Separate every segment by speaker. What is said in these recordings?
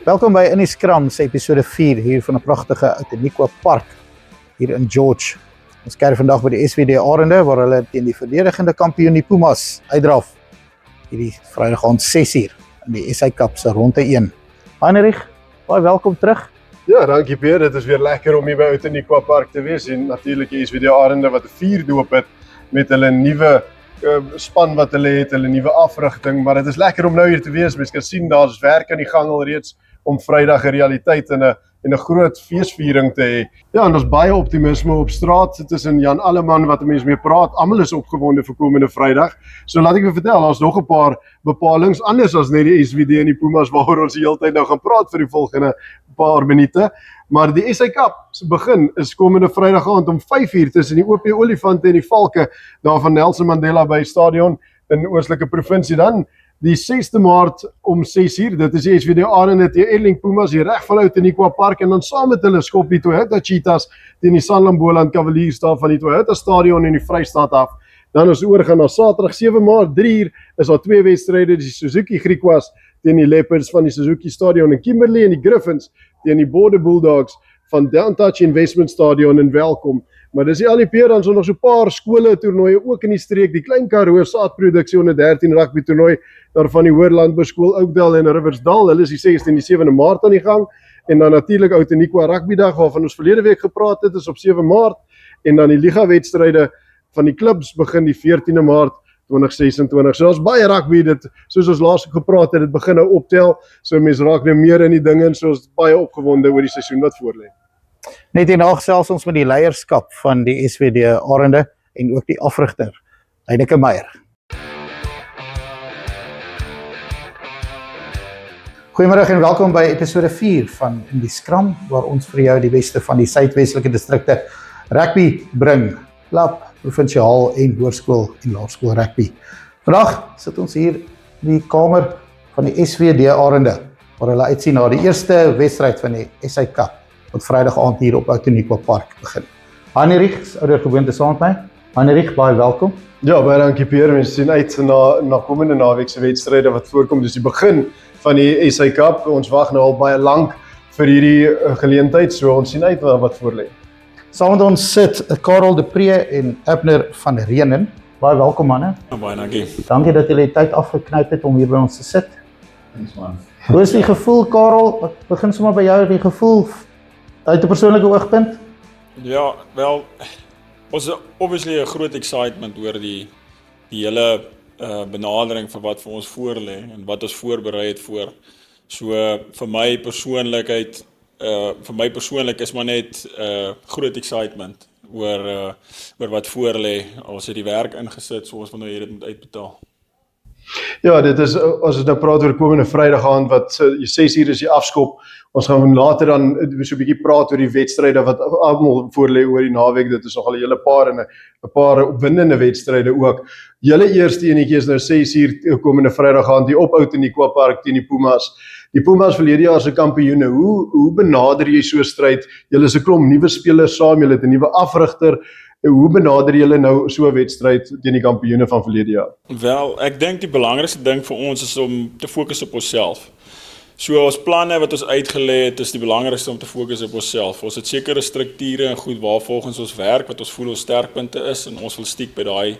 Speaker 1: Welkom by In die Skram, se episode 4 hier van 'n pragtige Outeniqua Park hier in George. Ons kuier vandag by die SVD Arende waar hulle teen die verdedigende kampioen die Pumas uitdraf. Hierdie Vrydag aand 6uur in die SA Cup se ronde 1. Heinrich, baie welkom terug.
Speaker 2: Ja, dankie Peer. Dit is weer lekker om hier by Outeniqua Park te wees en natuurlik die SVD Arende wat 'n 4 doop het met hulle nuwe span wat hulle het, hulle nuwe afrigting, maar dit is lekker om nou hier te wees. Mens kan sien daar's werk aan die gang alreeds om Vrydag 'n realiteit en 'n groot feesviering te hê. Ja, en daar's baie optimisme op straat tussen Jan Alleman wat mense mee praat. Almal is opgewonde vir komende Vrydag. So laat ek vir vertel, daar's nog 'n paar bepalings anders as net die SVD en die Pumas waaroor ons die hele tyd nou gaan praat vir die volgende paar minute. Maar die SA Cup se begin is komende Vrydag aand om 5uur tussen die OP Olifante en die Valke daar van Nelson Mandela Bay Stadion in Oostelike Provinsie. Dan die 6de Maart om 6uur, dit is die SVD Arende teen Erling Pumas hier reg van Outeniqua Park en dan saam met hulle skop die Toyota Cheetahs teen die Sanlamboland Cavaliers daar van die Toyota Stadion in die Vrystaat af. Dan ons oorgaan na Saterdag 7 Maart 3uur is daar 2 wedstryde, die Suzuki Griquas teen die Leopards van die Suzuki Stadion in Kimberley en die Griffins teen die Border Bulldogs van Downtouch Investment Stadion in Welkom. Maar dis nie al die peer, dan is nog so 'n paar skole toernooie ook in die streek, die Klein Karoo Saadproduksie onder 13 rugby toernooi daar van die Hoër Landbouskool Oakdale en Riversdal. Hulle is die 6de en die 7de Maart aan die gang. En dan natuurlik Outeniqua Rugbydag waarvan ons verlede week gepraat het, is op 7 Maart en dan die liga wedstryde van die klubs begin die 14de Maart 2026. So daar's baie rugby, dit soos ons laas gepraat het, dit begin nou optel. So mense raak nou meer in die dinge en so is baie opgewonde oor die seisoen wat voorlê.
Speaker 1: Net hierna gesels ons met die leierskap van die SVD Arende en ook die afrigter, Heideke Meyer. Goeiemôre en welkom by episode 4 van In die Skram, waar ons vir jou die beste van die suidwestelike distrikte rugby bring. Klub, provinsiaal en hoërskool en laerskool rugby. Vandag sit ons hier in die kamer van die SVD Arende, waar hulle uitsien na die eerste wedstryd van die SA Cup, wat Vrydag aand hier op Outeniqua Park begin. Heinrich is oudergewoonte saam met my. Heinrich, baie welkom.
Speaker 2: Ja, baie dankie Peer. Mense sien uit na komende naweek se wedstryde wat voorkom. Dis die begin van die SA Cup. Ons wag nou al baie lank vir hierdie geleentheid, so ons sien uit wat voorlê.
Speaker 1: Saam met ons sit Karel de Pre en Abner van Reenen. Baie welkom manne.
Speaker 3: Baie dankie.
Speaker 1: Dankie dat julle die tyd afgeknyp het om hier by ons te sit.
Speaker 3: Thanks man.
Speaker 1: Hoe is die gevoel, Karel? Ek begin sommer by jou, die gevoel uit 'n persoonlike oogpunt?
Speaker 3: Ja, wel, ons is obviously 'n groot excitement oor die hele benadering vir wat vir ons voorlê en wat ons voorberei het voor. So vir my persoonlik is maar net groot excitement oor wat voorlê. Ons het die werk ingesit, so ons wil nou hier dit moet uitbetaal.
Speaker 2: Ja, dit is, as ons nou praat oor komende Vrydag aand wat 6uur is die afskop. Ons gaan later dan so 'n bietjie praat oor die wedstryde wat almal voorlê oor die naweek. Dit is nogal 'n hele paar en 'n paar opwindende wedstryde ook. Julle eerste enetjie is nou 6uur komende Vrydag aand hier op Outeniqua Park teen die Pumas. Die Pumas verlede jaar se kampioene. Hoe benader jy so 'n stryd? Julle is 'n klomp nuwe spelers saam, julle het 'n nuwe afrigter. Hoe benader julle nou so 'n wedstryd teen die kampioene van verlede jaar?
Speaker 3: Wel, ek dink die belangrikste ding vir ons is om te fokus op onsself. So ons planne wat ons uitgelê het, is die belangrikste om te fokus op onsself. Ons het sekere strukture en goed waarvolgens ons werk, wat ons voel ons sterkpunte is en ons wil stiek by daai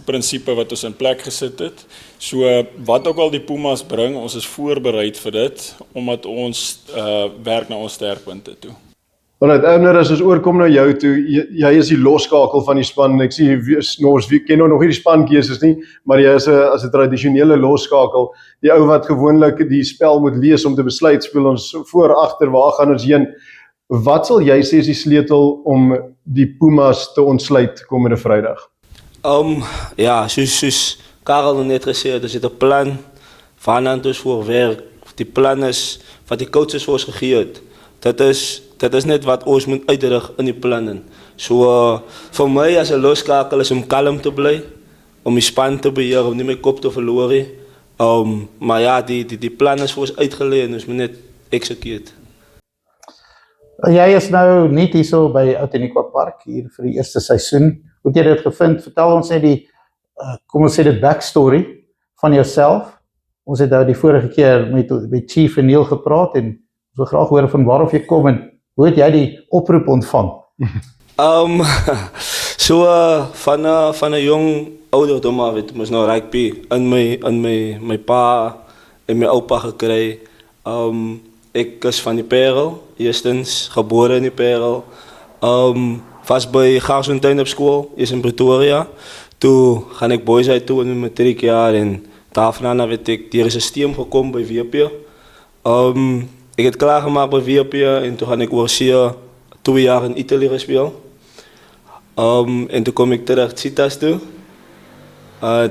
Speaker 3: prinsipe wat ons in plek gesit het. So wat ook al die Pumas bring, ons is voorberei vir dit, omdat ons werk na ons sterkpunte toe.
Speaker 2: Alright, Abner, as ons oorkom na jou toe, jy is die losskakel van die span. Ek sien ons ken nog nie die spankeuses nie, maar jy is as 'n tradisionele losskakel, die ou wat gewoonlik die spel moet lees om te besluit, speel ons voor, agter, waar gaan ons heen? Wat sal jy sê is die sleutel om die Pumas te ontsluit komende Vrydag?
Speaker 4: Ja, soos Karel net gesê het, ons het 'n plan waarna ons voor werk. Die plan is wat die coaches vir ons gegee het. Dit is net wat ons moet uitrig in die plannen. So vir my as 'n losskakel is om kalm te bly, om die span te beheer, om nie my kop te verloor nie. Maar ja, die plan is vir ons uitgelê en ons moet net execute.
Speaker 1: Jy is nou nie hierso by Outeniqua Park hier vir die eerste seisoen. Hoe het jy dit gevind? Vertel ons net die kom ons sê dit backstory van jouself Ons het nou die vorige keer met Chief en Neil gepraat en ons wil graag hoor van waar of jy kom en hoe het jy die oproep ontvang?
Speaker 4: So van 'n jong ouderdom af het ons nou rugby in my pa en my oupa gekry. Ek is van die Parel, eerstens gebore in die Parel. Was by Garsfontein op skool, is in Pretoria. Toe gaan ek boys uit toe in my matriekjaar en daarna het ek deur die stelsel gekom by WP. Ek het klaar gemaak by WP en toe gaan ek oorsee 2 jaar in Italië gespeel. En toen kom ik terug Citas toe.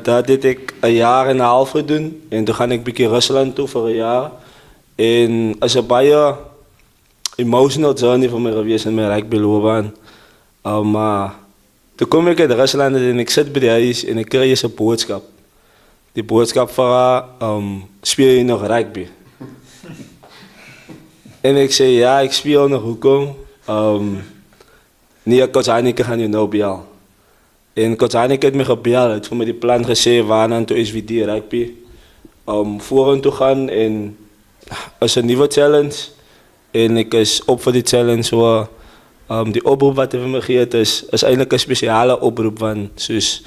Speaker 4: Dat deed ik 1,5 jaar gedoen. En toen ga ik een beetje Rusland toe voor 1 jaar. En het is een baie emotional journey voor mij geweest in mijn rugbyloopbaan. Maar toen kom ik uit Rusland en ik zit bij de huis en ik krijg een boodschap. Die boodschap van speel je nog rugby? En ik zei ja, ik speel nog, hoekom? Nee, coach Heineke gaan je nou bellen. En coach Heineke heeft me gebeld, heeft voor me die plan gezegd waarna toe is wie die rugby. Voor toe gaan en is een nieuwe challenge. En ik is op voor die challenge. So, die oproep wat hij me geeft is eigenlijk een speciale oproep van dus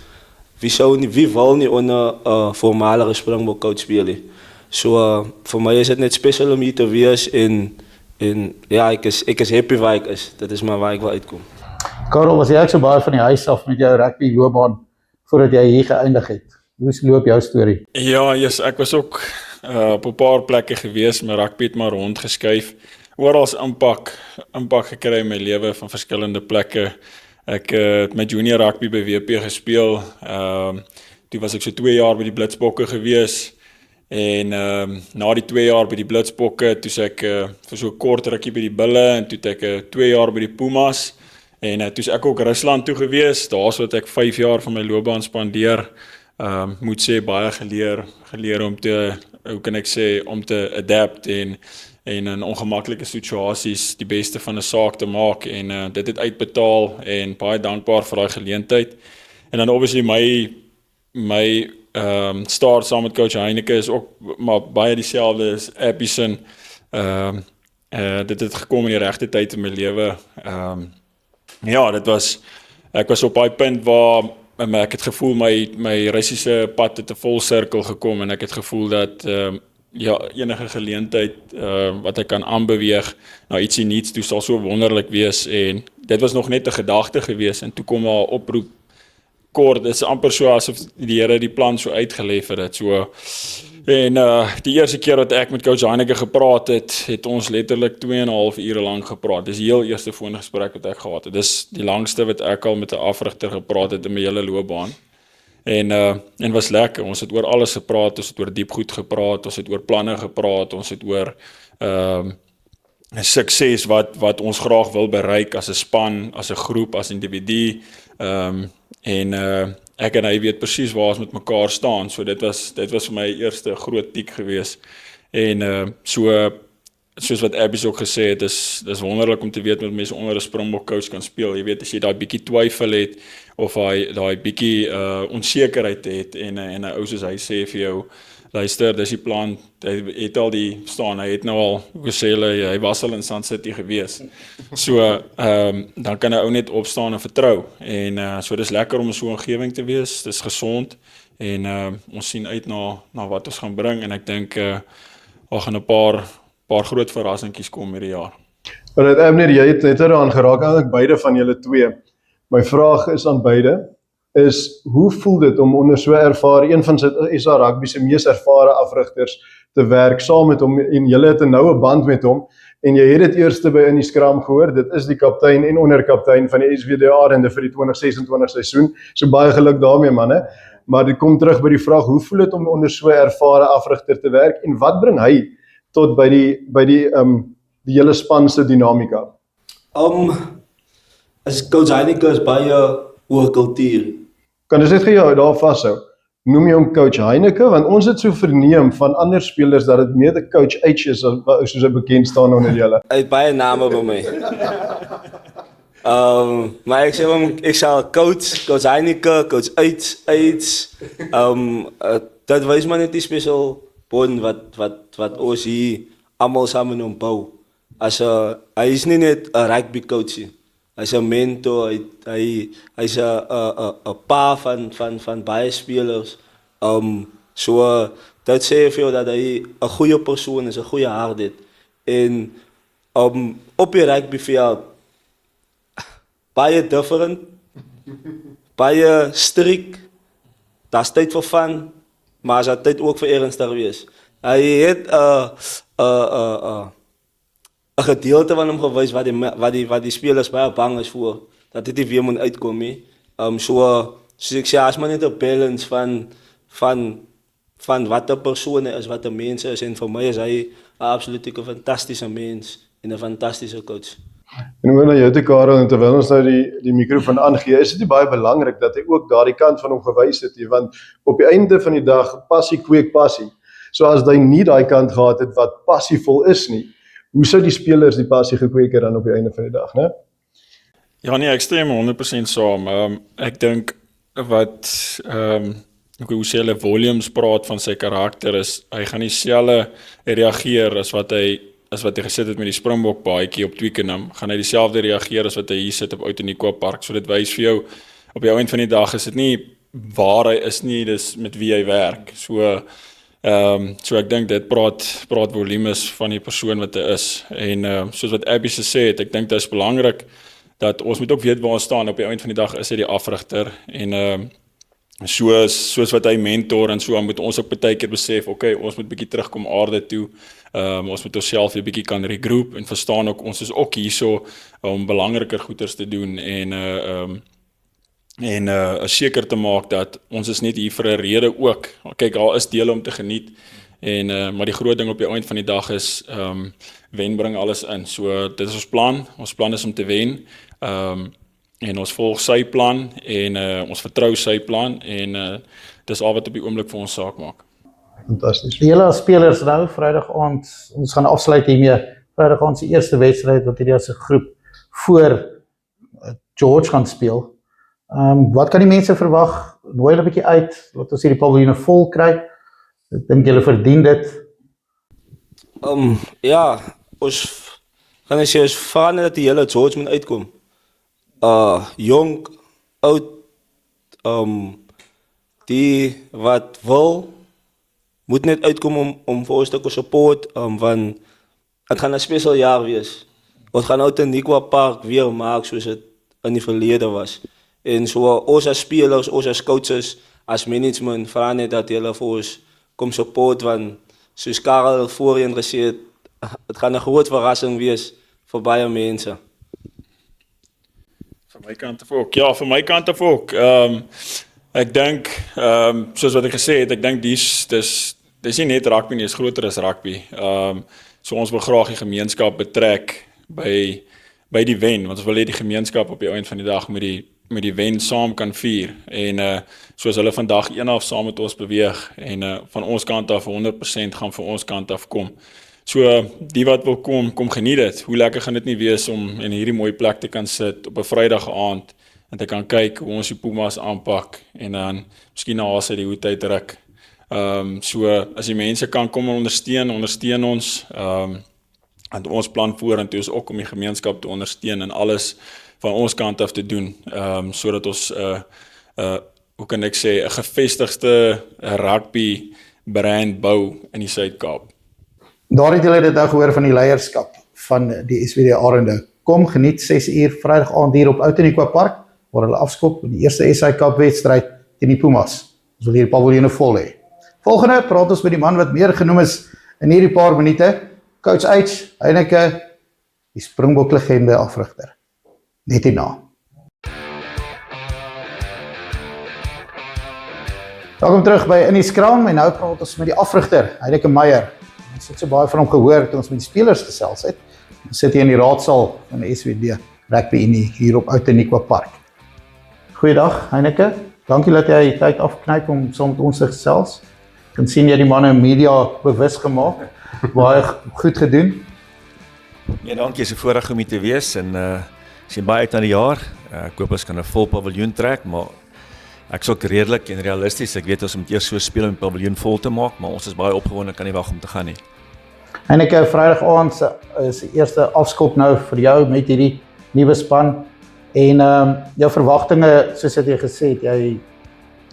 Speaker 4: wie wil niet onder voormalige Springbok-coach spelen. So, voor mij is het net speciaal om hier te wees en ja, ik is happy waar ik is. Dat is maar waar ik wil uitkomen.
Speaker 1: Karel, was jy ook so baie van die huis af met jou rugby loopbaan voordat jy hier geëindig het? Hoe loop jou storie?
Speaker 3: Ja, yes, ek was ook op 'n paar plekke gewees, my rugby het maar rondgeskuif. Oral impak gekry in my lewe van verskillende plekke. Ek het my junior rugby by WP gespeel. Toe was ek so 2 jaar by die Blitsbokke gewees. En na die 2 jaar by die Blitsbokke, toe sê ek vir so 'n kort rukkie by die Bulle en toe het ek 2 jaar by die Pumas. En toe is ek ook Rusland toe gewees. Daar's wat ek 5 jaar van my loopbaan spandeer. Moet sê baie geleer om te, hoe kan ek sê, om te adapt en in ongemaklike situasies die beste van 'n saak te maak en dit het uitbetaal en baie dankbaar vir daai geleentheid. En dan obviously my start saam met coach Heineke is ook maar baie dieselfde as Appison. Dit het gekom in die regte tyd in my lewe. Ja, ek was op daai punt waar ek het gevoel my Russiese pad het 'n vol sirkel gekom en ek het gevoel dat ja, enige geleentheid wat ek kan aanbeweeg na ietsie nuuts toe sal so wonderlik wees en dit was nog net 'n gedagte gewees en toe kom daar 'n oproep kort, dit is amper so asof die Here die plan so uitgelê het. So en die eerste keer wat ek met coach Heineke gepraat het ons letterlik 2,5 ure lank gepraat. Dis die heel eerste foongesprek wat ek gehad het. Dis die langste wat ek al met 'n afrigter gepraat het in my hele loopbaan. En was lekker. Ons het oor alles gepraat, ons het oor diep goed gepraat, ons het oor planne gepraat, ons het oor sukses wat ons graag wil bereik as 'n span, as 'n groep, as individu. Ek en hy weet presies waar ons met mekaar staan. So dit was vir my eerste groot tik gewees. En soos wat Abby's ook gesê het, dis wonderlik om te weet met mense onder 'n Springbok coach kan speel. Jy weet as jy daai bietjie twyfel het of daai bietjie onsekerheid het en 'n ou soos hy sê vir jou, luister, dis die plan. Hy het al hy het nou al, hoe sê hulle, hy was al in Sun City gewees. So dan kan 'n ou net opstaan en vertrou. En so dis lekker om in so 'n omgewing te wees. Dis gesond en ons sien uit na wat ons gaan bring en ek dink daar gaan 'n paar groot verrassingkies kom hierdie jaar.
Speaker 2: Maar Abner, jy het net eraan geraak, eintlik beide van julle twee. My vraag is aan beide, is hoe voel dit om onder so ervare, een van SA Rugby se mees ervare afrigters te werk saam met hom en julle het 'n noue band met hom en jy het dit eerste by in die skram gehoor, dit is die kaptein en onderkaptein van die SWDA en vir die 2026 seisoen, so baie geluk daarmee manne, maar dit kom terug by die vraag, hoe voel dit om onder so ervare afrigter te werk en wat bring hy tot by die hele span se dinamika?
Speaker 4: As coach Heineke is baie oor kultuur.
Speaker 2: Kan ons net gou daar vashou? Noem jy hom coach Heineke, want ons het so verneem van ander spelers dat dit meer 'n coach H is soos hy bekend staan onder julle.
Speaker 4: Hy het baie name by my. Maar ek sê hom, ek sal coach Heineke, coach H. Dat wys maar net die special bond wat ons hier almal saam in bou. Hy is nie net 'n rugby coach nie. Hy's 'n mentor, hy's 'n pa van baie spelers. So dat sê vir jou dat hy 'n goeie persoon is, 'n goeie hart het. En op die rugbyveld baie different, baie strikt. Daar's tyd vir fun, maar as daar tyd ook vir ernstig wees. Hy het 'n gedeelte van hom gewys wat die spelers baie bang is voor dat dit nie weer moet uitkom nie. Soos ek sê, as maar net 'n balance van wat 'n persoon is, wat 'n mens is, en vir my is hy 'n absoluut 'n fantastiese mens en 'n fantastiese coach.
Speaker 2: En oor na jou toe, Karel, en terwyl ons nou die mikrofoon aangee, is dit nie baie belangrik dat hy ook daardie kant van hom gewys het nie, want op die einde van die dag, passie kweek passie. So as hy nie daai kant gehad het wat passievol is nie, hoe sou die spelers die passie gekweek het dan op die einde van die dag, né?
Speaker 3: Ja nee, ek stem 100% saam. Ek dink wat hoe sê hulle, Williams praat van sy karakter is, hy gaan dieselfde reageer as wat hy gesit het met die Springbok baadjie op Twickenham, gaan hy dieselfde reageer as wat hy hier sit op Outeniqua Park. So dit wys vir jou, op die einde van die dag is dit nie waar hy is nie, dis met wie hy werk. So ek dink dit praat volumes van die persoon wat hy is. En soos wat Abby sê het, ek dink dit is belangrik dat ons moet ook weet waar ons staan. Op die einde van die dag is hy die afrigter en soos wat hy mentor en so, moet ons ook baie keer besef, okay, ons moet bietjie terugkom aarde toe. Ons moet onsself weer bietjie kan regroup en verstaan ook, ons is ook hierso om belangriker goeders te doen en seker te maak dat ons is net hier vir 'n rede ook. Kyk, daar is dele om te geniet maar die groot ding op die einde van die dag is wen bring alles in. So dit is ons plan. Ons plan is om te wen. En ons volg sy plan en ons vertrou sy plan en dis al wat op die oomblik vir ons saak maak.
Speaker 2: Fantasties.
Speaker 1: Die hele spelers nou, Vrydag aand, ons gaan afsluit hiermee, Vrydag aand se eerste wedstryd wat hierdie as 'n groep voor George gaan speel. Wat kan die mense verwag? Nooi hulle 'n bietjie uit, laat ons hierdie paviljoene vol kry. Ek dink julle verdien dit.
Speaker 4: Ja, ons gaan sê ons vra net dat die hele George moet uitkom. Jong, oud, die wat wil, moet net uitkom om vir ons te support, want het gaan 'n spesiale jaar wees. Ons gaan Outeniqua Park weer maak soos dit in die verlede was. En so ons as spelers, ons as coaches, as management, vra net dat julle vir ons kom support, want soos Karel voorheen gesê het, het gaan 'n groot verrassing wees vir baie mense.
Speaker 3: Van my kant af ook. Ja, van my kant af ook. Ek dink, soos wat ek gesê het, ek dink dis nie net rugby nie, is groter as rugby. So ons wil graag die gemeenskap betrek by die wen, want ons wil hê die gemeenskap op die einde van die dag met die wen saam kan vier. En soos hulle vandag eenhalf saam met ons beweeg en van ons kant af 100% gaan vir ons kant af kom. So die wat wil kom geniet dit. Hoe lekker gaan dit nie wees om in hierdie mooi plek te kan sit op 'n Vrydag aand en te kan kyk hoe ons die Pumas aanpak en dan miskien na haar die hoed uitruk. So as die mense kan kom en ondersteun ons. En ons plan vorentoe is ook om die gemeenskap te ondersteun en alles van ons kant af te doen, sodat ons hoe kan ek sê 'n gevestigde rugby brand bou in die Suid-Kaap.
Speaker 1: Daar het julle dit nou gehoor van die leierskap van die SWD Arende. Kom geniet 6 uur Vrydag aand hier op Outeniqua Park, waar hulle afskop in die eerste SA Cup wedstryd teen die Pumas. Ons wil hier die paviljoene vol hê. Volgende praat ons met die man wat meer genoem is in hierdie paar minute, Coach H, Heineke, die Springbok legende afrigter. Net hierna. Welkom terug by In die Skram en nou praat ons met die afrigter, Heineke Meyer. Ons het so baie van hom gehoor toe ons met die spelers gesels het. Ons sit hier in die raadsaal van die SWD Rugby Unie hier op Outeniqua Park. Goeiedag Heineke, dankie dat jy tyd afknyp om saam met ons te gesels. Ek kan sien jy die manne media bewus gemaak. Baie goed gedoen.
Speaker 5: Ja, dankie, is 'n voorreg om hier te wees en sien baie uit na die jaar. Ek hoop ons kan 'n vol paviljoen trek, maar Ek's ook redelik en realisties. Ek weet ons moet eers so speel om die paviljoen vol te maak, maar ons is baie opgewonde, kan nie wag om te gaan nie.
Speaker 1: En ek Vrydag aand is die eerste afskop nou vir jou met hierdie nuwe span. En jou verwagtinge, soos jy gesê het,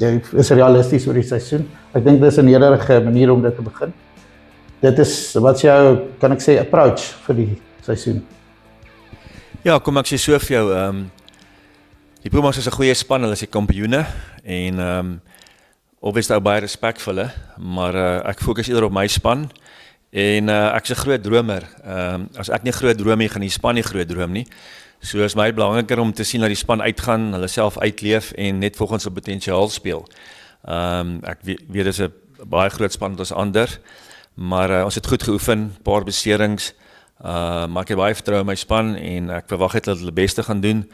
Speaker 1: jy is realisties oor die seisoen. Ek dink dis 'n nederige manier om dit te begin. Dit is wat jou, kan ek sê, approach vir die seisoen.
Speaker 5: Ja, kom ek sê so vir jou, die Pumas is 'n goeie span, hulle is die kampioene en obviously ook baie respek vir hulle, maar ek fokus eerder op my span en ek is 'n groot dromer. As ek nie groot droom nie, gaan die span nie groot droom nie. So is my belangriker om te sien dat die span uitgaan, hulle self uitleef en net volgens hulle potensiaal speel. Ek weet dis 'n baie groot span as ander, maar ons het goed geoefen, paar beserings, maar ek het baie vertrou in my span en ek verwag het dat hulle beste gaan doen.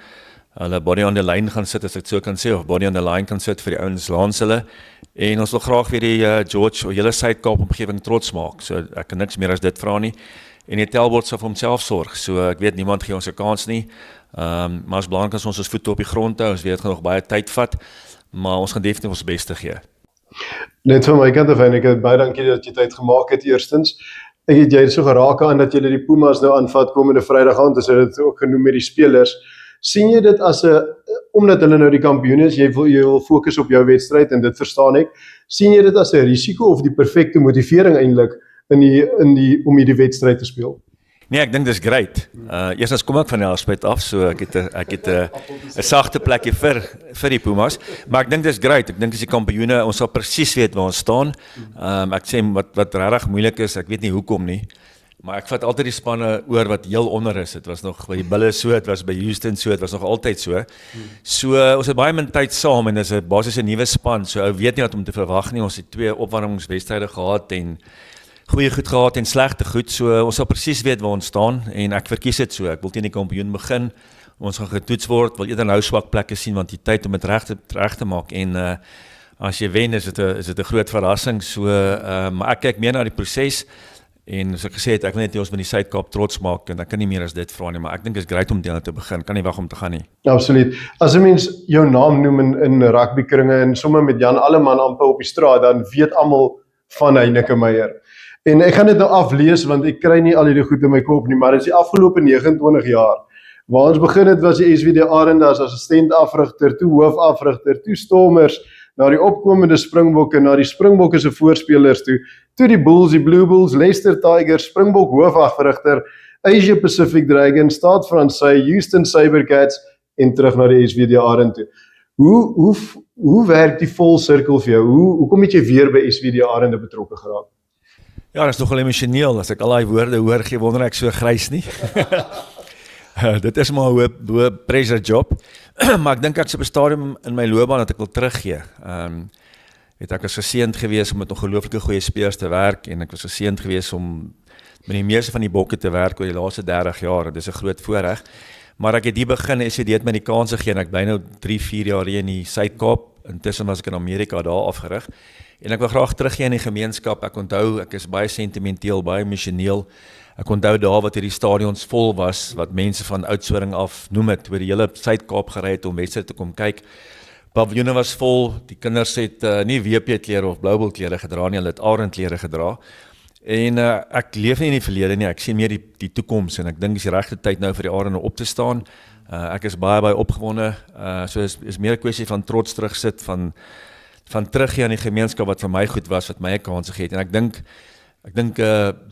Speaker 5: Hulle body on the line gaan sit, as ek so kan sê, of body on the line kan sit vir die ouens langs hulle. En ons wil graag weer die George, hele Suid-Kaap omgewing trots maak. So ek kan niks meer as dit vra nie. En die Telbord sal vir homself sorg. So ek weet niemand gee ons 'n kans nie. Maar as belangrik is ons voete op die grond hou. Ons weet dit gaan nog baie tyd vat, maar ons gaan definitief ons beste gee.
Speaker 2: Net van my kant af en ek het baie dankie dat jy tyd gemaak het eerstens. Ek het jy so geraak aan dat jy die Pumas nou aanvat komende Vrydag aand, as jy dit ook genoem met die spelers. Sien jy dit as omdat hulle nou die kampioen is, jy wil fokus op jou wedstryd en dit verstaan ek, sien jy dit as 'n risiko of die perfekte motivering eintlik om hierdie wedstryd te speel?
Speaker 5: Nee, ek dink dis great. Eerstens kom ek van die Elspeth af, so ek het 'n sagte plekkie vir die Pumas, maar ek dink dis great. Ek dink as die kampioene, ons sal presies weet waar ons staan. Ek sê wat regtig moeilik is, ek weet nie hoekom nie, maar ek vat altyd die spanne oor wat heel onder is. Dit was nog by die Bulle so, dit was by Houston so, dit was nog altyd so. So ons het baie min tyd saam en dis 'n basies 'n nuwe span, so ou weet nie wat om te verwag nie. Ons het 2 opwarmingswedstryde gehad en goeie goed gehad en slegte goed, so ons sal presies weet waar ons staan en ek verkies dit so. Ek wil teen die kampioen begin. Ons gaan getoets word, wil eerder nou swak plekke sien want die tyd om dit reg te maak en as jy wen is dit 'n groot verrassing. So maar ek kyk meer na die proses. En soos ek gesê het, ek wil net hê ons moet die Suid-Kaap trots maak en ek kan nie meer as dit vra nie, maar ek dink is great om teen te begin. Kan nie wag om te gaan nie.
Speaker 2: Absoluut. As 'n mens jou naam noem in rugbykringe en sommer met Jan Alleman amper op die straat, dan weet almal van Heineke Meyer. En ek gaan dit nou aflees want ek kry nie al hierdie goed in my kop nie, maar dit is die afgelope 29 jaar. Waar ons begin het was die SVD Arende as assistent afrigter, toe hoofafrigter, toe Stormers, na die opkomende Springbokke, na die Springbokke se voorspelers toe die Bulls, die Blue Bulls, Leicester Tigers, Springbok hoofafrigter, Asia Pacific Dragons, Stade Francais, Houston Sabercats en terug na die SVD Arende toe. Hoe werk die vol sirkel vir jou? Hoekom het jy weer by SVD Arende betrokke geraak?
Speaker 5: Ja, dat is nogal emosioneel. As ek al die woorde hoor, gee wonder ek so grys nie. Dit is maar 'n pressure job, maar ek dink ek is op 'n stadium in my loopbaan dat ek wil teruggee. Ek was geseënd geweest om met ongelooflike goeie spelers te werk en ek was geseënd geweest om met die meeste van die bokke te werk oor die laaste 30 jaar. Dit is 'n groot voorreg. Maar ek het hier begin, SVD het my die kans gegee en ek bly nou 3-4 jaar hier in die Suid-Kaap. Intussen was ek in Amerika daar afgerig. En ek wil graag teruggee in die gemeenskap. Ek onthou, ek is baie sentimenteel, baie emosioneel. Ek onthou daar wat hierdie stadions vol was, wat mense van Oudtshoorn af noem het, oor die hele Suid-Kaap gery het om wedstryde te kom kyk. Paviljoene was vol, die kinders het nie WP-klere of Bloubil klere gedra nie, hulle het Arend-klere gedra. En ek leef nie in die verlede nie, ek sien meer die toekoms en ek dink is die regte tyd nou vir die Arende op te staan. Ek is baie opgewonde, so is meer 'n kwessie van trots terugsit, van teruggee aan die gemeenskap wat vir my goed was, wat my 'n kans gegee het. En ek dink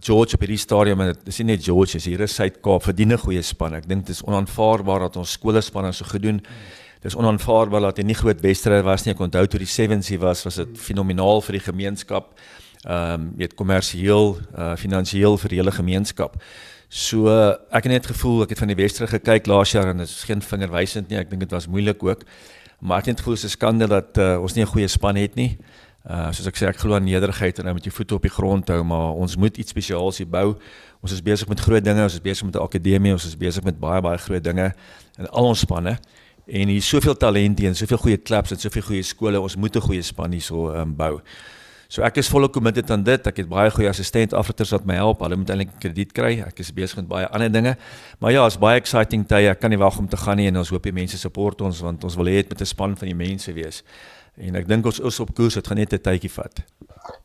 Speaker 5: George op hierdie stadium, en dit is nie net George, hier is Suid-Kaap, verdien 'n goeie span. Ek dink dit is onaanvaarbaar dat ons skolespanne so goed doen. Dit is onaanvaarbaar dat hy nie groot wedstryde was nie. Ek onthou toe die Sevens was dit fenomenaal vir die gemeenskap. Kommersieel, finansiëel vir die hele gemeenskap. So ek het net gevoel, ek het van die wedstryd gekyk laas jaar en dit is geen vingerwysend nie. Ek dink dit was moeilik ook. Maar ek het net gevoel is 'n skande dat ons nie 'n goeie span het nie. Soos ek sê, ek glo aan nederigheid en nou met jou voete op die grond hou, maar ons moet iets spesiaals hier bou. Ons is besig met groot dinge, ons is besig met 'n akademie, ons is besig met baie groot dinge in al ons spanne. En hier is soveel talent hier en soveel goeie klubs en soveel goeie skole, ons moet 'n goeie span hierso bou. So ek is volle committed aan dit. Ek het baie goeie assistent-afrigters wat my help. Hulle moet eintlik krediet kry. Ek is besig met baie ander dinge. Maar ja, is baie exciting tye. Ek kan nie wag om te gaan nie en ons hoop die mense support ons want ons wil hê dit met 'n span van die mense wees. En ek dink ons is op koers, dit gaan net 'n tydjie vat.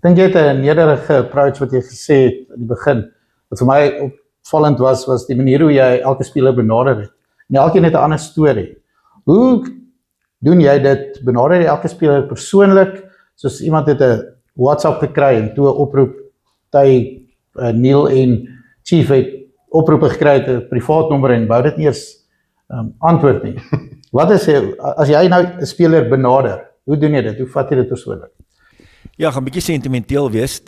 Speaker 1: Dink jy het 'n nederige approach wat jy gesê het aan die begin, wat vir my opvallend was die manier hoe jy elke speler benader het. En elkeen het 'n ander storie. Hoe doen jy dit? Benader jy elke speler persoonlik, soos iemand het 'n WhatsApp gekry en toe 'n oproep, Neil en Chief het oproepe gekry het 'n privaat nommer en wou dit nie eens antwoord nie. Wat is as jy nou 'n speler benader, hoe doen jy dit? Hoe vat jy dit persoonlik?
Speaker 5: Ja, gaan 'n bietjie sentimenteel wees.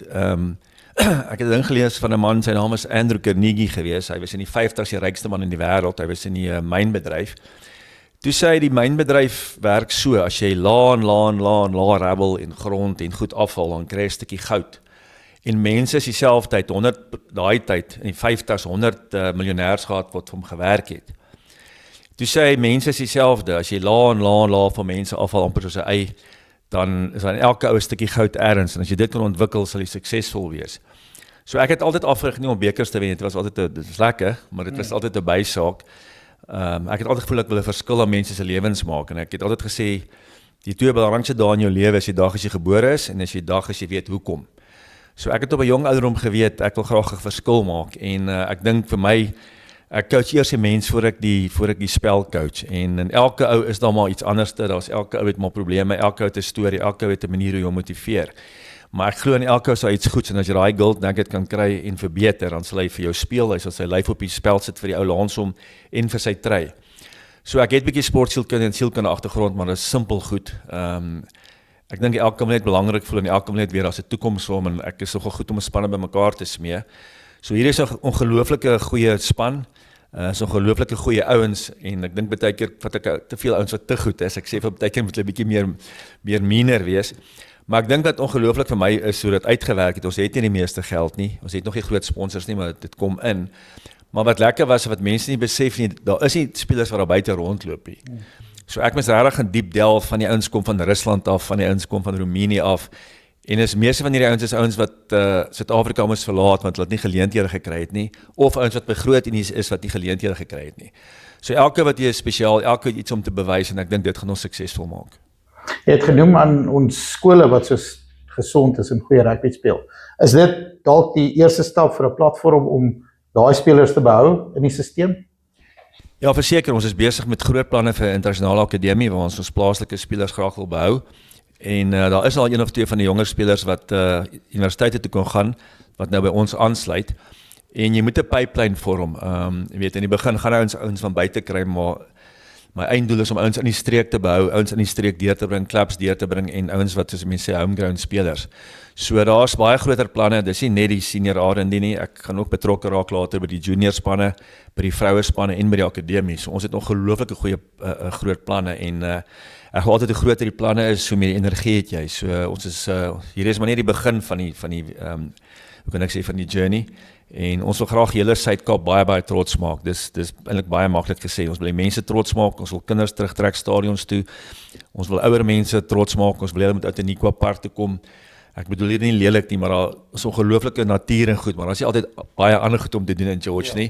Speaker 5: Ek het 'n ding gelees van 'n man, sy naam is Andrew Carnegie gewees. Hy was in die 50's die rykste man in die wêreld. Hy was in die mynbedryf. Toe sê hy die mynbedryf werk so, as jy laan, rabbel en grond en goed afval, dan kry jy 'n stukkie goud. En mense is dieselfde tyd, daai tyd in die 50's 100 miljonêers gehad wat vir hom gewerk het. Toe sê hy mense is dieselfde, as jy laan van mense afval amper soos 'n ei, dan is dan elke ou 'n stukkie goud ergens, en as jy dit kan ontwikkel, sal jy suksesvol wees. So ek het altyd afgerig nie om bekers te wen, dit was altyd dit is lekker, maar dit was altyd 'n bysaak. Ek het altyd gevoel ek wil 'n verskil aan mense se lewens maak, en ek het altyd gesê, die twee belangrikste dae in jou lewe is die dag as jy gebore is, en is die dag as jy weet hoekom. So ek het op 'n jong ouderdom geweet, ek wil graag 'n verskil maak, en ek dink vir my, ek coach eers die mens voor ek die spel coach, en in elke ou is daar maar iets anders, daar's elke ou het maar probleme, elke ou het 'n storie, elke ou het 'n manier hoe jy hom motiveer. Maar ek glo in elke ou sal iets goeds, en as jy daai gold nugget kan kry en verbeter, dan sal hy vir jou speel, hy sal sy lyf op die spel sit vir die ou Lansom en vir sy try. So ek het 'n bietjie sportsielkunde en sielkunde agtergrond, maar dit is simpel goed. Ek dink elke wil net belangrik voel en elke wil net weer as 'n toekoms vir hom, en ek is nogal goed om 'n spanne bymekaar te smee. So hier is 'n ongelooflike goeie span. So ongelooflike goeie ouens, en ek dink baie keer vat ek te veel ouens wat te goed is. Ek sê vir baie keer moet hulle 'n bietjie meer meaner wees. Maar ek dink dat ongelooflik vir my is hoe dit uitgewerk het. Ons het nie die meeste geld nie. Ons het nog nie groot sponsors nie, maar dit kom in. Maar wat lekker was, wat mense nie besef nie, daar is nie spelers wat daar buite rondloop nie. So ek moes regtig in diep delf, van die ouens kom van Rusland af, van die ouens kom van Roemenië af. En is meeste van hierdie ouens is ouens wat Suid-Afrika moes verlaat want hulle het nie geleenthede gekry het nie, of ouens wat by groot unies is wat nie geleenthede gekry het nie. So elke wat hier is spesiaal, elke het iets om te bewys, en ek dink dit gaan ons suksesvol maak.
Speaker 1: Jy het genoem aan ons skole wat so gesond is en goeie rugby speel. Is dit dalk die eerste stap vir 'n platform om daai spelers te behou in die stelsel?
Speaker 5: Ja, verseker, ons is besig met groot planne vir 'n internasionale akademie waar ons plaaslike spelers graag wil behou. En daar is al een of twee van die jonger spelers wat universiteite toe kan gaan, wat nou by ons aansluit. En jy moet 'n pipeline vorm. Jy weet, in die begin gaan ouens van buite kry, maar my einddoel is om ouens in die streek te behou, ouens in die streek deur te bring, klubs deur te bring, en ouens wat soos mense sê homegrown spelers. So daar's baie groter planne. Dis nie net die senior R&D nie. Ek gaan ook betrokke raak later by die junior spanne, by die vroue spanne en by die akademie. So ons het ongelooflike goeie groot planne, en ek glo altyd hoe groter die planne is, hoe meer energie het jy. So ons is hier is maar net die begin van die hoe kan ek sê, van die journey, en ons wil graag hele Suid-Kaap baie trots maak. Dis eintlik baie maklik gesê. Ons wil die mense trots maak, ons wil kinders terugtrek stadions toe, ons wil ouer mense trots maak, ons wil hulle met uit 'n Nikwa Park te kom. Ek bedoel hier nie lelik nie, maar daar is ongelooflike natuur en goed, maar daar is nie altyd baie ander goed om te doen in George nie.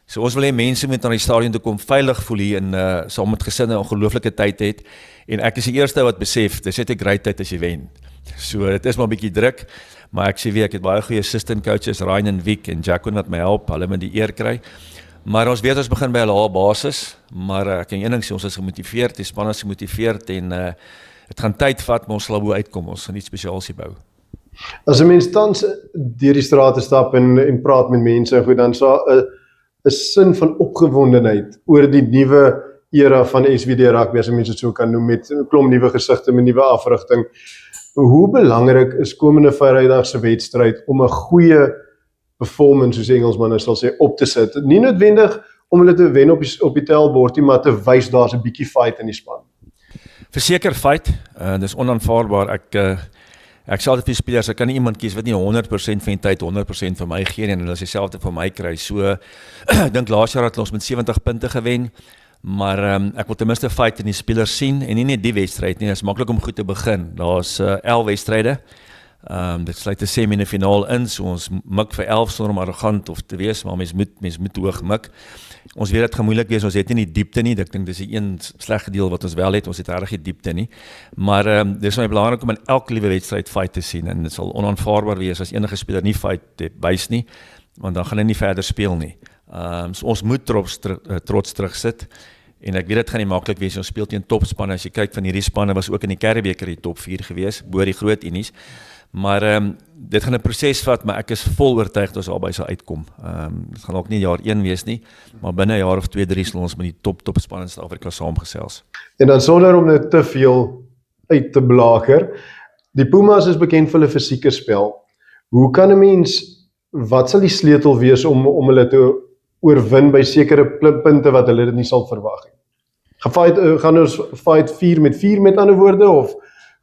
Speaker 5: So ons wil hê mense moet na die stadion toe kom, veilig voel hier, en saam met gesinne 'n ongelooflike tyd het. En ek is die eerste wat besef, dis net 'n great tyd as jy wen. So dit is maar 'n bietjie druk, maar ek sê weer, ek het baie goeie assistant coaches, Ryan en Wiek en Jacqueline wat my help, hulle moet die eer kry. Maar ons weet ons begin by 'n lae basis, maar ek kan een ding sê, ons is gemotiveerd, die span is gemotiveerd, en dit gaan tyd vat, maar ons sal bo uitkom, ons gaan iets spesiaals hier bou.
Speaker 2: As 'n mens tans deur die strate stap en praat met mense, goed, dan sal 'n sin van opgewondenheid oor die nuwe era van SVD rugby, as mense dit so kan noem, met 'n klomp nuwe gesigte, met nuwe afrigting. Hoe belangrik is komende Vrydag se wedstryd om 'n goeie performance, soos Engelsmanne sal sê, op te sit? Nie noodwendig om hulle te wen op die tellbord nie, maar te wys daar's 'n bietjie fight in die span.
Speaker 5: Verseker fight, dis onaanvaarbaar. Ek sê altyd vir spelers, ek kan nie iemand kies wat nie 100% van die tyd 100% vir my gee nie, en hulle is dieselfde vir my kry. So ek dink laas jaar het ons met 70 punte gewen, maar ek wil ten minste fight in die spelers sien, en nie net die wedstryd nie. Dit is maklik om goed te begin. Daar's 11 wedstryde, Dit sluit 'n semi-finaal in, so ons mik vir 11 sonder om arrogant of te wees, maar mens moet hoog mik. Ons weet dit gaan moeilik wees, ons het nie die diepte nie, ek dink dis die een slegte deel wat ons wel het, ons het regtig die diepte nie. Maar dis vir my belangrik om in elke liewe wedstryd fight te sien en dit sal onaanvaarbaar wees as enige speler nie fight wys nie, want dan gaan hy nie verder speel nie. So ons moet trots terugsit. En ek weet dit gaan nie maklik wees, ons speel teen topspanne, as jy kyk van hierdie spanne was ook in die Curriebeeker die top 4 gewees, bo die groot unies, maar dit gaan 'n proses vat, maar ek is vol oortuig dat ons albei sal uitkom. Dit gaan ook nie jaar 1 wees nie, maar binne 'n jaar of 2, 3 sal ons met die topspanne in Suid-Afrika saamgesels.
Speaker 2: En dan sonder om net te veel uit te blaker, die Pumas is bekend vir hulle fisieke spel. Hoe kan 'n mens, wat sal die sleutel wees om hulle te oorwin by sekere punte wat hulle dit nie sal verwag nie? Gaan ons fight 4 met ander woorde, of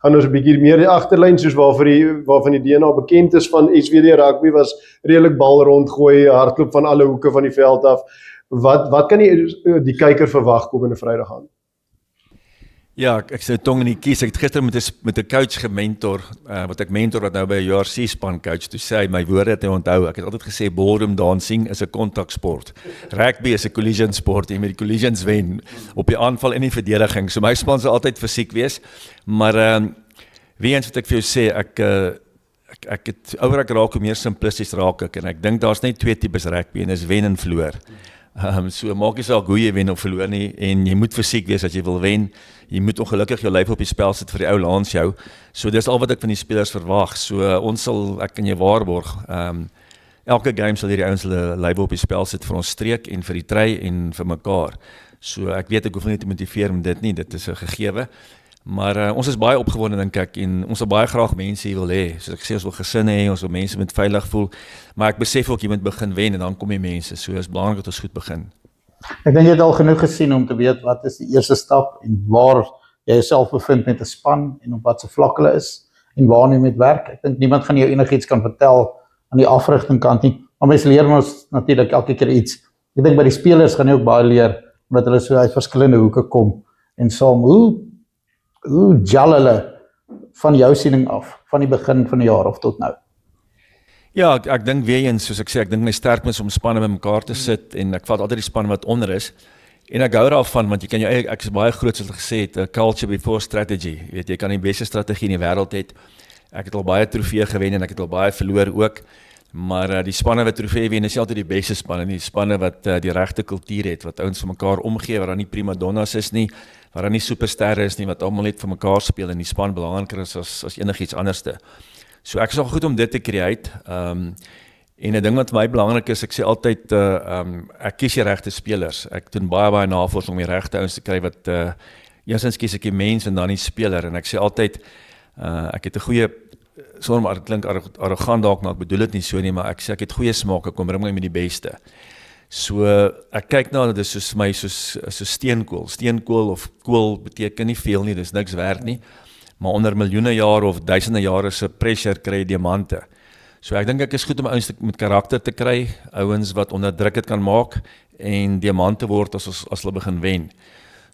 Speaker 2: gaan ons 'n bietjie meer die agterlyn, soos waarvan die DNA bekend is van SVD rugby, was redelik bal rondgooi, hardloop van alle hoeke van die veld af. Wat kan die kyker verwag komende Vrydag aan?
Speaker 5: Ja, ek sê tong in die kies. Ek het gister met 'n coach gementor, wat ek mentor wat nou by 'n URC span coach, toe sê hy my woorde het hy onthou. Ek het altyd gesê ballroom dancing is 'n kontaksport. Rugby is 'n collision sport, jy moet die collisions wen op die aanval en die verdediging. So my span sal altyd fisiek wees, maar wie eens wat ek vir jou sê, ek het ouer ek raak hoe meer simplisties raak ek, en ek dink daar's net 2 tipes rugby en dis wen en verloor. So maak nie saak hoe jy wen of verloor nie, en jy moet fisiek wees as jy wil wen. Jy moet ongelukkig jou lyf op die spel sit vir die ou langs jou. So dis al wat ek van die spelers verwag. So ek kan jou waarborg, elke game sal hierdie ouens hulle lyf op die spel sit vir ons streek en vir die try en vir mekaar. So ek weet ek hoef nie te motiveer met dit nie, dit is 'n gegewe. Maar ons is baie opgewonde dink ek, en ons wil baie graag mense hier wil hê. Soos ek sê, ons wil gesinne hê, ons wil mense met veilig voel, maar ek besef ook jy moet begin wen en dan kom die mense. So is belangrik dat ons goed begin.
Speaker 1: Ek dink jy het al genoeg gesien om te weet wat is die eerste stap en waar jy jouself bevind met 'n span en op watter vlak hulle is en waar jy moet werk. Ek dink niemand gaan jou enigiets kan vertel aan die afrigting kant nie, maar mense leer ons natuurlik elke keer iets. Ek dink by die spelers gaan jy ook baie leer, omdat hulle so uit verskillende hoeke kom en saam, hoe gel hulle van jou siening af, van die begin van die jaar of tot nou?
Speaker 5: Ja, ek dink weer eens, soos ek sê, ek dink my sterkte is om spanne by mekaar te sit, en ek vat altyd die spanne wat onder is, en ek hou daarvan, want jy kan jou eie, ek is baie groot, soos ek gesê het, culture before strategy, jy kan die beste strategie in die wêreld het. Ek het al baie trofee gewen, en ek het al baie verloor ook, maar die spanne wat trofee wen, is nie altyd die beste spanne, die spanne wat die regte kultuur het, wat ouens vir mekaar omgee, waar daar nie prima donnas is nie, waar daar nie supersterre is nie, wat almal net vir mekaar speel, en die span belangriker is as enigiets anderste. So ek is al goed om dit te create, en 'n ding wat vir my belangrik is, ek sê altyd, ek kies die regte spelers, ek doen baie navorsing om die regte ouens te kry, wat, eerstens kies ek die mens en dan die speler, en ek sê altyd, ek het 'n goeie, sonder maar dit klink arrogant dalk, maar ek bedoel dit nie so nie, maar ek sê ek het goeie smaak, ek kom bring my met die beste. So ek kyk na dit is soos my soos steenkool. Steenkool of kool beteken nie veel nie, dis niks werd nie. Maar onder miljoene jare of duisende jare se pressure kry jy diamante. So ek dink ek is goed om ouens met karakter te kry, ouens wat onder druk dit kan maak en diamante word as hulle begin wen.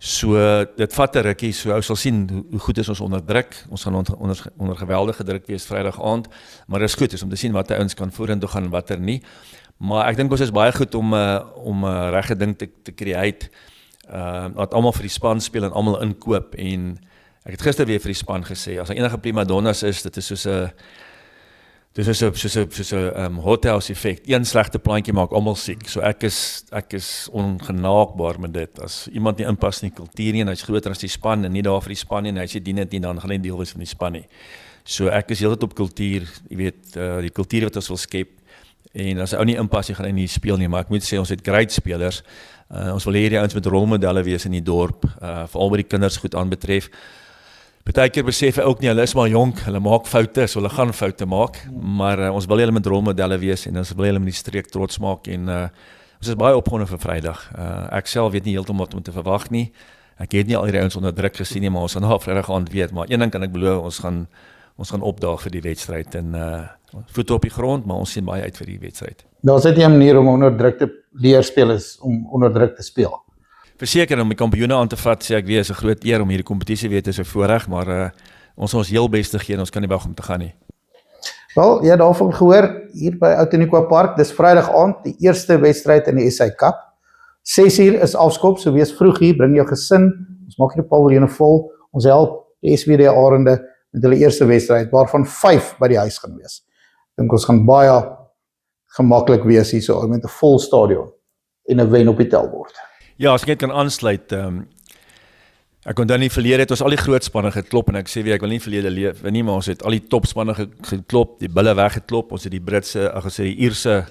Speaker 5: So dit vat 'n rukkie, so ou sal sien hoe goed is ons onder druk. Ons gaan onder geweldige druk wees Vrydag aand, maar dit is goed is om te sien watter ouens kan vorentoe gaan en watter nie. Maar ek dink ons is baie goed om regte ding te create, dat almal vir die span speel en almal inkoop, en ek het gister weer vir die span gesê, as daar enige prima donnas is, dit is soos 'n hotels effek, een slegte plantjie maak almal siek, so ek is ongenaakbaar met dit, as iemand nie inpas in die kultuur nie, en hy's groter as die span, en nie daar vir die span nie, en hy sê dien dit nie, dan gaan hy deel wees van die span nie. So ek is heeltyd op kultuur, jy weet, die kultuur wat ons wil skep, en as hy ou nie inpas, jy gaan hy nie speel nie, maar ek moet sê, ons het great spelers, ons wil hierdie ouens met rolmodelle wees in die dorp, veral by die kinders goed aanbetref. Partykeer besef ek ook nie, hulle is maar jonk, hulle maak foute, so hulle gaan foute maak, maar ons wil hulle met rolmodelle wees, en ons wil hulle met die streek trots maak, en ons is baie opgewonde vir Vrydag. Ek self weet nie heeltemal wat om te verwag nie, ek het nie al die ouens onder druk gesien nie, maar ons gaan na Vrydag aand weet, maar een ding kan ek beloof, ons gaan opdaag vir die wedstryd, en voete op die grond, maar ons sien baie uit vir die wedstryd.
Speaker 1: Daar's net nie 'n manier om onder druk te leer spelers om onder druk te speel.
Speaker 5: Verseker om die kampioene aan te vat, sê ek weer, is 'n groot eer om hierdie kompetisie weer te so voorreg, maar ons heel beste gee en ons kan nie wag om te gaan nie.
Speaker 1: Wel, jy het daarvan gehoor, hier by Outeniqua Park, dis Vrydag aand, die eerste wedstryd in die SA Cup. 6:00 is afskop, so wees vroeg hier, bring jou gesin, ons maak hier die paviljoene vol, ons help die SWD Arende met hulle eerste wedstryd, waarvan 5 by die huis gaan wees. Ek dink ons gaan baie gemaklik wees hier so, met 'n vol stadion en 'n wen op die tellbord.
Speaker 5: Ja, as ek net kan aansluit, ek onthou nie verlede het ons al die groot spanne geklop en ek sê weer ek wil nie verlede lewe nie, maar ons het al die topspanne geklop, die bulle weggeklop, ons het die Britse, die Ierse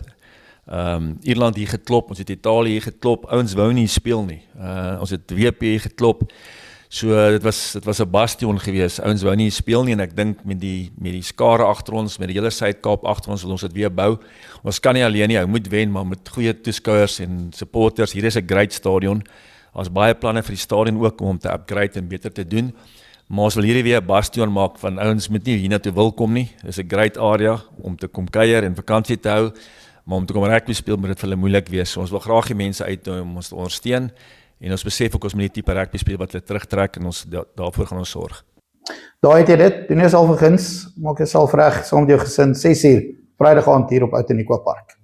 Speaker 5: Ierland hier geklop, ons het Italië hier geklop, ouens wou nie speel nie. Ons het WP hier geklop. So dit was 'n bastion gewees. Ouens wou nie speel nie en ek dink met die skare agter ons, met die hele Suid-Kaap agter ons wil ons dit weer bou. Ons kan nie alleen nie, ou moet wen, maar met goeie toeskouers en supporters. Hier is 'n great stadion. Ons baie planne vir die stadion ook om te upgrade en beter te doen. Maar ons wil hierdie weer 'n bastion maak van ouens moet nie hiernatoe wil kom nie. Dis 'n great area om te kom kuier en vakansie te hou. Maar om te kom rugby speel moet dit vir hulle moeilik wees. So ons wil graag die mense uitnooi om ons te ondersteun. En ons besef ook ons moet die tipe rugby speel wat hulle terugtrek en ons daarvoor gaan ons sorg.
Speaker 1: Daar het jy dit, doen jouself 'n guns, maak jouself reg saam met jou gesin, 6:00, Vrydag aand hier op Outeniqua Park.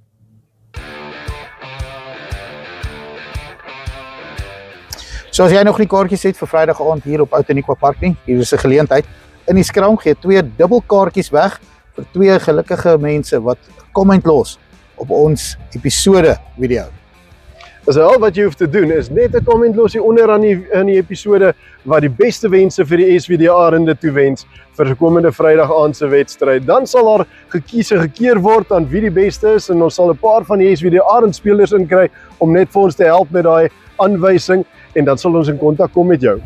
Speaker 1: So as jy nog nie kaartjies het vir Vrydag aand hier op Outeniqua Park nie, hier is 'n geleentheid. In die skram gee 2 dubbelkaartjies weg vir 2 gelukkige mense wat comment los op ons episode video.
Speaker 2: Dus al wat jy hoef te doen is net 'n comment los hieronder aan die episode wat die beste wense vir die SWD Arende toewens vir die komende Vrydag aand se wedstryd. Dan sal daar gekeer word aan wie die beste is en ons sal 'n paar van die SWD Arend spelers inkry om net vir ons te help met daai aanwysing en dan sal ons in kontak kom met jou.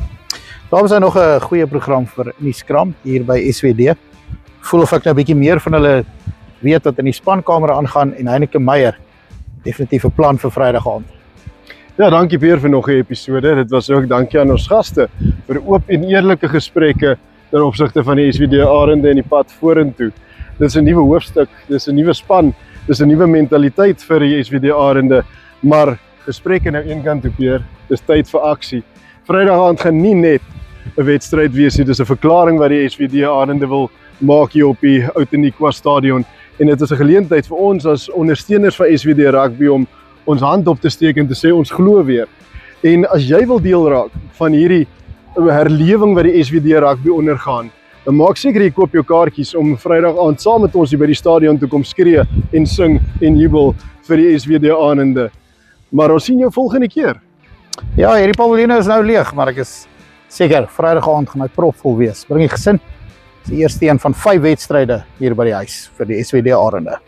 Speaker 1: Daar was nog 'n goeie program vir in die skram hier by SWD. Voel of ek nou 'n bietjie meer van hulle weet wat in die spankamer aangaan en Heineke Meyer definitief 'n plan vir Vrydag aand.
Speaker 2: Ja, dankie Peer vir nog 'n episode. Dit was ook dankie aan ons gaste vir oop en eerlike gesprekke ten opsigte van die SWD Arende en die pad vorentoe. Dit is 'n nuwe hoofstuk, dis 'n nuwe span, dis 'n nuwe mentaliteit vir die SWD Arende, maar gesprekke nou een kant toe Peer, dis tyd vir aksie. Vrydag aand gaan nie net 'n wedstryd wees nie, dis 'n verklaring wat die SWD Arende wil maak hier op die Outeniqua Stadion en dit is 'n geleentheid vir ons as ondersteuners van SWD Rugby om ons hand op te steek en te sê ons glo weer. En as jy wil deel raak van hierdie herlewing wat die SWD Rugby ondergaan, dan maak seker jy koop jou kaartjies om Vrydag aand saam met ons hier by die stadion te kom skree en sing en jubel vir die SWD Arende. Maar ons sien jou volgende keer.
Speaker 1: Ja, hierdie paviljoene is nou leeg, maar ek is seker Vrydag aand gaan hy propvol wees. Bring die gesin. Dis die eerste een van 5 wedstryde hier by die huis vir die SWD Arende.